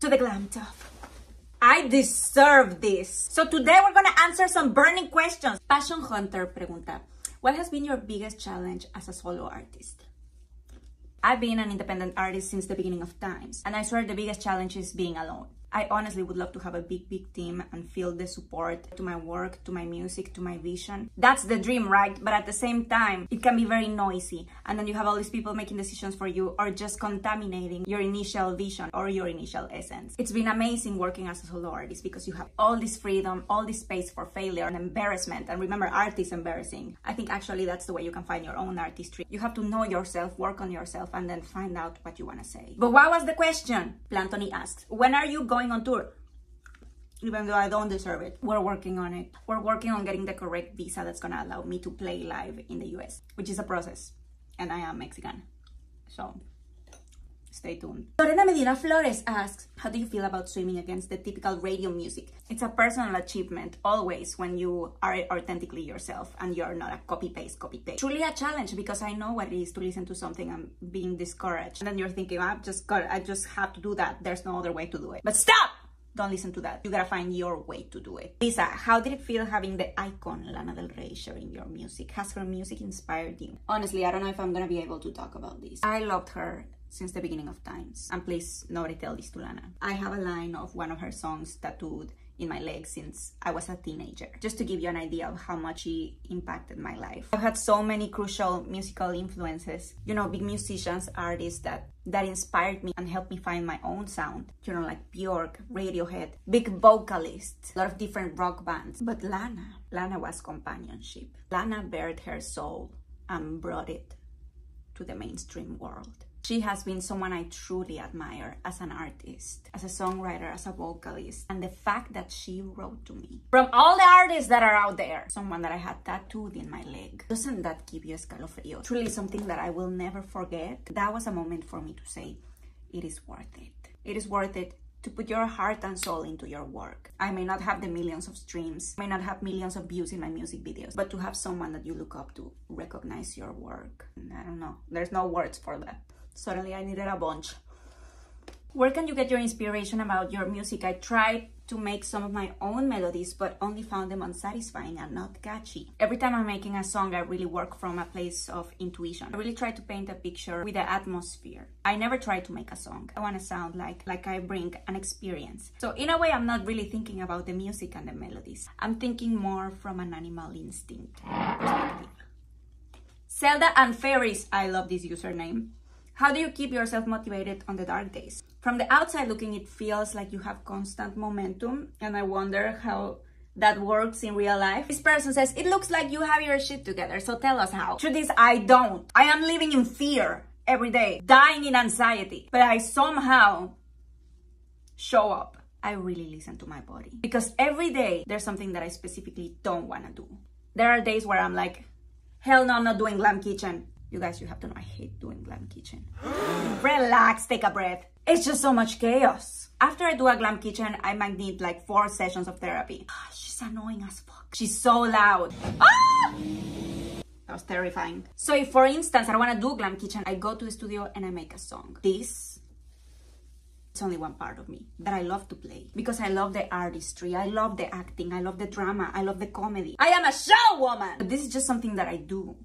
to the GLAM TUB. I deserve this. So today we're gonna answer some burning questions. Passion Hunter pregunta, what has been your biggest challenge as a solo artist? I've been an independent artist since the beginning of times, and I swear the biggest challenge is being alone. I honestly would love to have a big team and feel the support to my work, to my music, to my vision. That's the dream, right? But at the same time, it can be very noisy. And then you have all these people making decisions for you or just contaminating your initial vision or your initial essence. It's been amazing working as a solo artist because you have all this freedom, all this space for failure and embarrassment. And remember, art is embarrassing. I think actually that's the way you can find your own artistry. You have to know yourself, work on yourself, and then find out what you want to say. But what was the question? Plantoni asks, when are you going on tour? Even though I don't deserve it, we're working on it. We're working on getting the correct visa that's gonna allow me to play live in the US, which is a process, and I am Mexican, so stay tuned. Lorena Medina Flores asks, how do you feel about swimming against the typical radio music? It's a personal achievement always when you are authentically yourself and you're not a copy-paste. Truly a challenge because I know what it is to listen to something and being discouraged. And then you're thinking, I just have to do that. There's no other way to do it. But stop! Don't listen to that. You gotta find your way to do it. Lisa, how did it feel having the icon Lana Del Rey sharing your music? Has her music inspired you? Honestly, I don't know if I'm gonna be able to talk about this. I loved her since the beginning of times. And please, nobody tell this to Lana. I have a line of one of her songs tattooed in my leg since I was a teenager. Just to give you an idea of how much she impacted my life. I've had so many crucial musical influences. You know, big musicians, artists that inspired me and helped me find my own sound. You know, like Bjork, Radiohead, big vocalists, a lot of different rock bands. But Lana was companionship. Lana bared her soul and brought it to the mainstream world. She has been someone I truly admire as an artist, as a songwriter, as a vocalist. And the fact that she wrote to me, from all the artists that are out there, someone that I had tattooed in my leg, doesn't that give you escalofrío? Truly something that I will never forget. That was a moment for me to say, it is worth it. It is worth it to put your heart and soul into your work. I may not have the millions of streams, may not have millions of views in my music videos, but to have someone that you look up to recognize your work, I don't know, there's no words for that. Suddenly I needed a bunch. Where can you get your inspiration about your music? I tried to make some of my own melodies, but only found them unsatisfying and not catchy. Every time I'm making a song, I really work from a place of intuition. I really try to paint a picture with the atmosphere. I never try to make a song. I want to sound like I bring an experience. So in a way, I'm not really thinking about the music and the melodies. I'm thinking more from an animal instinct perspective. Zelda and Fairies, I love this username. How do you keep yourself motivated on the dark days? From the outside looking, it feels like you have constant momentum, and I wonder how that works in real life. This person says, it looks like you have your shit together, so tell us how. Truth is, I don't. I am living in fear every day, dying in anxiety, but I somehow show up. I really listen to my body because every day there's something that I specifically don't want to do. There are days where I'm like, hell no, I'm not doing Glam Kitchen. You guys, you have to know I hate doing Glam Kitchen. Relax, take a breath. It's just so much chaos. After I do a Glam Kitchen, I might need like 4 sessions of therapy. She's annoying as fuck. She's so loud. Ah! That was terrifying. So if, for instance, I don't want to do Glam Kitchen, I go to the studio and I make a song. This is only one part of me that I love to play because I love the artistry, I love the acting, I love the drama, I love the comedy. I am a show woman! But this is just something that I do.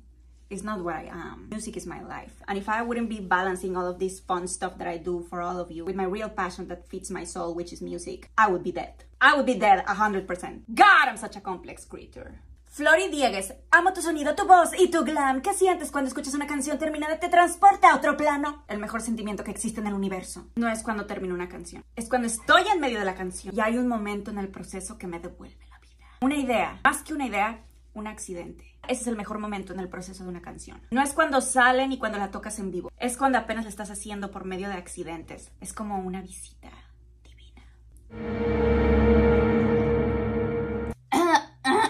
It's not what I am. Music is my life. And if I wouldn't be balancing all of this fun stuff that I do for all of you with my real passion that feeds my soul, which is music, I would be dead. I would be dead 100%. God, I'm such a complex creature. Flori Diegues, amo tu sonido, tu voz y tu glam. ¿Qué sientes cuando escuchas una canción terminada? ¿Te transporta a otro plano? El mejor sentimiento que existe en el universo no es cuando termino una canción. Es cuando estoy en medio de la canción y hay un momento en el proceso que me devuelve la vida. Una idea, más que una idea, un accidente. Ese es el mejor momento en el proceso de una canción. No es cuando sale ni cuando la tocas en vivo. Es cuando apenas la estás haciendo por medio de accidentes. Es como una visita divina.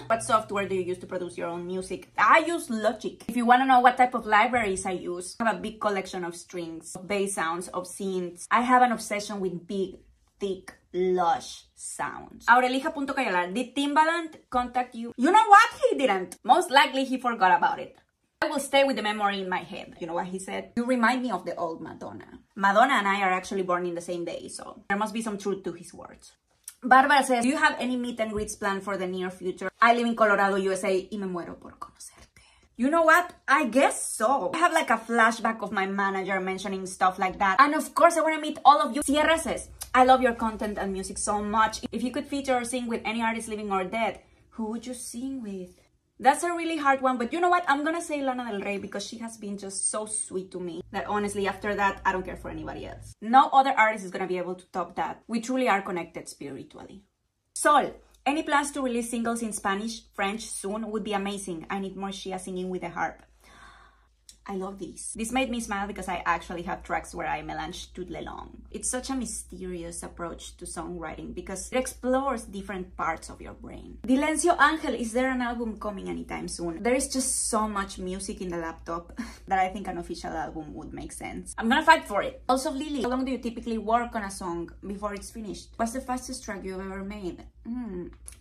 What software do you use to produce your own music? I use Logic. If you want to know what type of libraries I use, I have a big collection of strings, of bass sounds, of synths. I have an obsession with big, thick, lush sounds. Aurelija.cayalar, did Timbaland contact you? You know what? He didn't. Most likely he forgot about it. I will stay with the memory in my head. You know what he said? You remind me of the old Madonna. Madonna and I are actually born in the same day, so there must be some truth to his words. Barbara says, do you have any meet and greets planned for the near future? I live in Colorado, USA, y me muero por conocerte. You know what? I guess so. I have like a flashback of my manager mentioning stuff like that. And of course, I want to meet all of you. Sierra says, I love your content and music so much. If you could feature or sing with any artist living or dead, who would you sing with? That's a really hard one, but you know what? I'm gonna say Lana Del Rey because she has been just so sweet to me that honestly, after that, I don't care for anybody else. No other artist is gonna be able to top that. We truly are connected spiritually. Sol, any plans to release singles in Spanish, French soon would be amazing. I need more Shia singing with a harp. I love this. This made me smile because I actually have tracks where I melange tout le long. It's such a mysterious approach to songwriting because it explores different parts of your brain. Dilencio Angel, is there an album coming anytime soon? There is just so much music in the laptop that I think an official album would make sense. I'm gonna fight for it. Also, Lily, how long do you typically work on a song before it's finished? What's the fastest track you've ever made?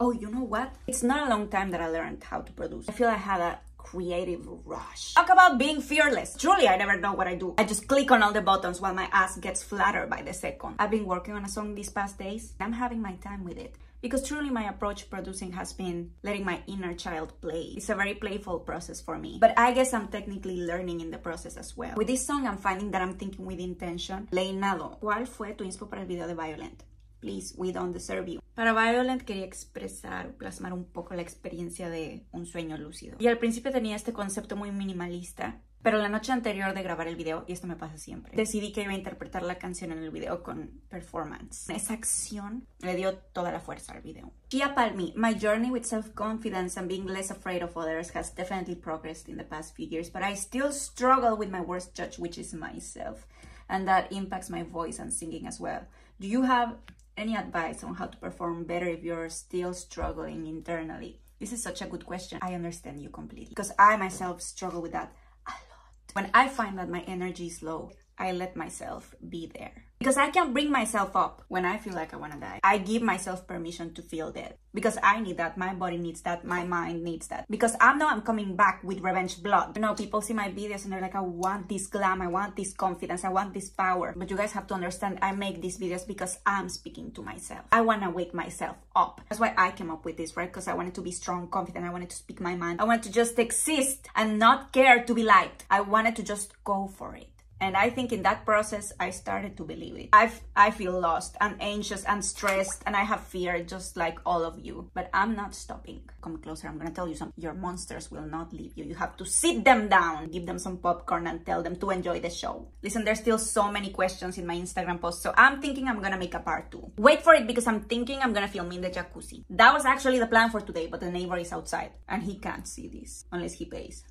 Oh, you know what? It's not a long time that I learned how to produce. I feel I had a creative rush. Talk about being fearless. Truly, I never know what I do. I just click on all the buttons while my ass gets flatter by the second. I've been working on a song these past days. I'm having my time with it. Because truly my approach producing has been letting my inner child play. It's a very playful process for me. But I guess I'm technically learning in the process as well. With this song, I'm finding that I'm thinking with intention. Leinado, ¿cuál fue tu inspo para el video de Violent? Please, we don't deserve you. Para Violent quería expresar, plasmar un poco la experiencia de un sueño lúcido. Y al principio tenía este concepto muy minimalista, pero la noche anterior de grabar el video, y esto me pasa siempre, decidí que iba a interpretar la canción en el video con performance. Esa acción le dio toda la fuerza al video. Gia Palmi, my journey with self-confidence and being less afraid of others has definitely progressed in the past few years, but I still struggle with my worst judge, which is myself. And that impacts my voice and singing as well. Do you have any advice on how to perform better if you're still struggling internally? This is such a good question. I understand you completely because I myself struggle with that a lot. When I find that my energy is low, I let myself be there. Because I can bring myself up when I feel like I want to die. I give myself permission to feel dead. Because I need that, my body needs that, my mind needs that. Because I know I'm coming back with revenge blood. You know, people see my videos and they're like, I want this glam, I want this confidence, I want this power. But you guys have to understand, I make these videos because I'm speaking to myself. I want to wake myself up. That's why I came up with this, right? Because I wanted to be strong, confident, I wanted to speak my mind. I wanted to just exist and not care to be liked. I wanted to just go for it. And I think in that process, I started to believe it. I feel lost and anxious and stressed and I have fear just like all of you. But I'm not stopping. Come closer, I'm gonna tell you something. Your monsters will not leave you. You have to sit them down, give them some popcorn and tell them to enjoy the show. Listen, there's still so many questions in my Instagram post, so I'm thinking I'm gonna make a part 2. Wait for it because I'm thinking I'm gonna film in the jacuzzi. That was actually the plan for today, but the neighbor is outside and he can't see this unless he pays.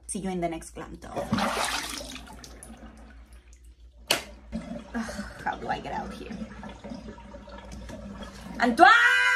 See you in the next Glam Tub. How do I get out here? Antoine!